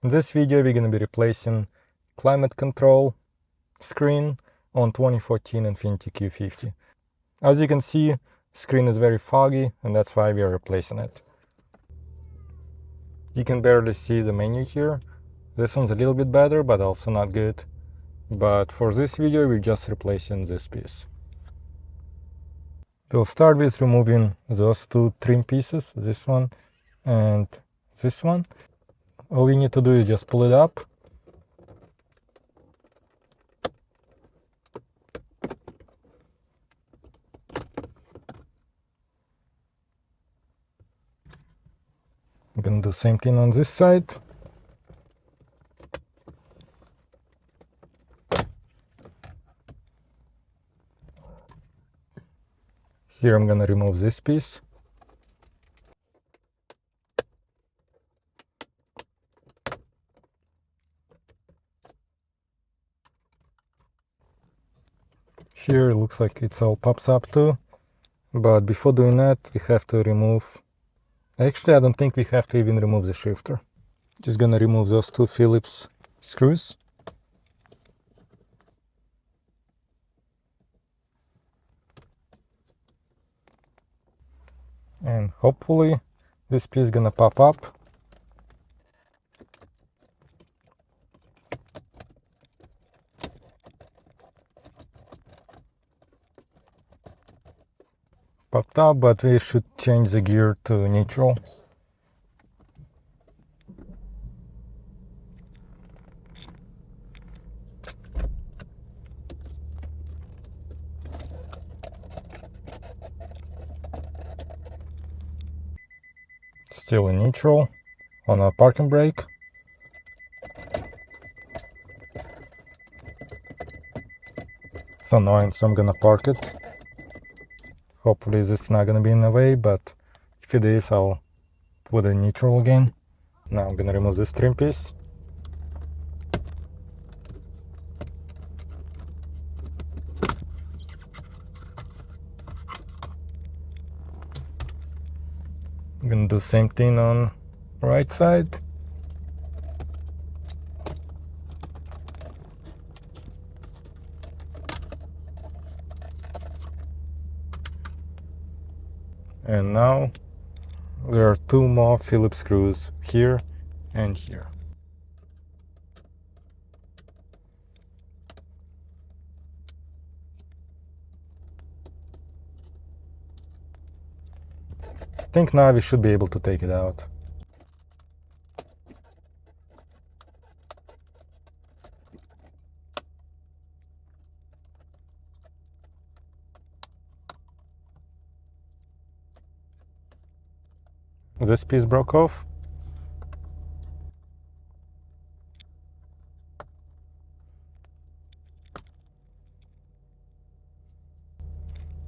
In this video we're going to be replacing climate control screen on 2014 Infiniti Q50. As you can see, screen is very foggy and that's why we are replacing it. You can barely see the menu here. This one's a little bit better but also not good. But for this video we're just replacing this piece. We'll start with removing those two trim pieces, this one and this one. All you need to do is just pull it up. I'm gonna do the same thing on this side. Here I'm gonna remove this piece. Here it looks like it's all pops up too, but before doing that we have to remove, actually I don't think we have to even remove the shifter. Just gonna remove those two Phillips screws. And hopefully this piece is gonna pop up. Popped up, but we should change the gear to neutral. Still in neutral on a parking brake. It's annoying, so I'm gonna park it. Hopefully this is not gonna be in the way, but if it is, I'll put it in neutral again. Now I'm gonna remove this trim piece. I'm gonna do the same thing on the right side. And now there are two more Phillips screws here and here. I think now we should be able to take it out. This piece broke off.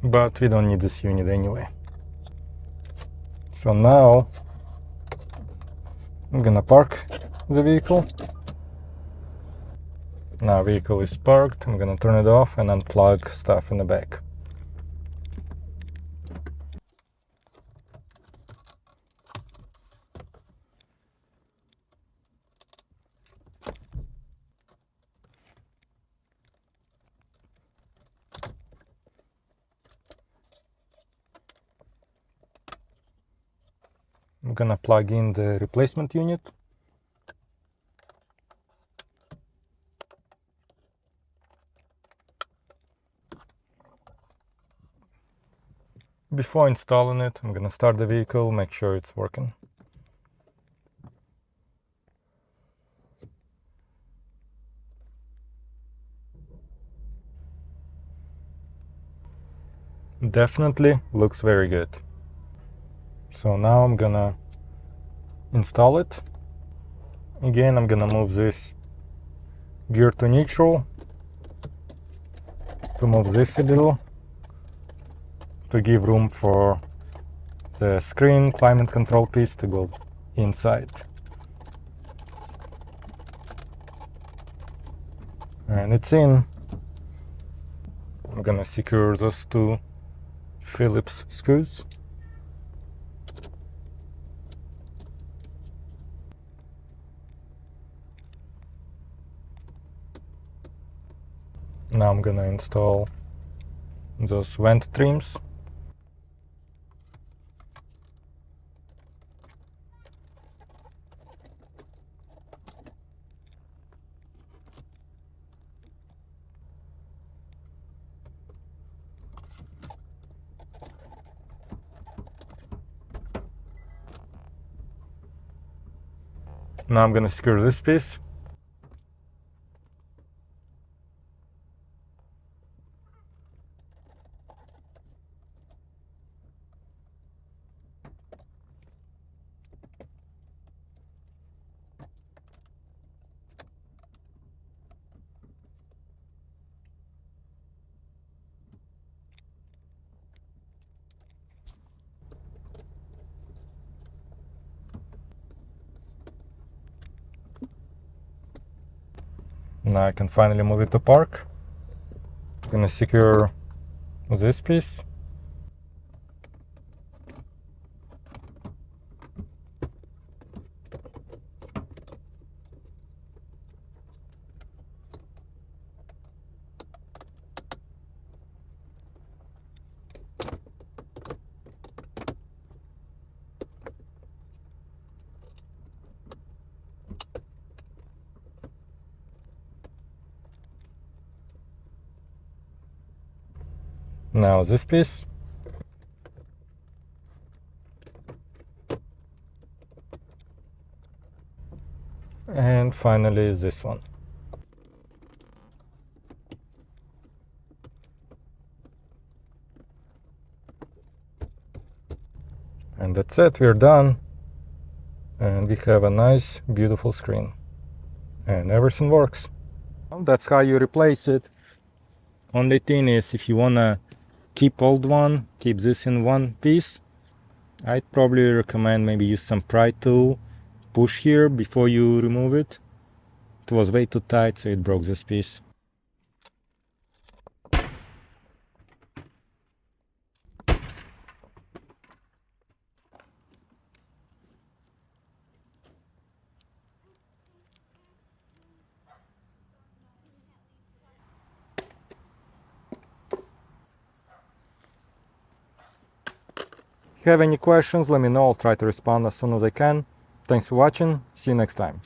But we don't need this unit anyway. So now I'm gonna park the vehicle. Now vehicle is parked. I'm gonna turn it off and unplug stuff in the back. I'm gonna plug in the replacement unit. Before installing it, I'm gonna start the vehicle, make sure it's working. Definitely looks very good. So now I'm gonna install it. Again, I'm gonna move this gear to neutral, to move this a little, to give room for the screen climate control piece to go inside. And it's in. I'm gonna secure those two Phillips screws. Now I'm gonna install those vent trims. Now I'm gonna secure this piece. Now I can finally move it to park. I'm gonna secure this piece. Now this piece. And finally this one. And that's it, we're done. And we have a nice, beautiful screen. And everything works. Well, that's how you replace it. Only thing is, if you wanna keep old one, keep this in one piece, I'd probably recommend maybe use some pry tool, push here before you remove it. It was way too tight, so it broke this piece. If you have any questions, let me know. I'll try to respond as soon as I can. Thanks for watching. See you next time.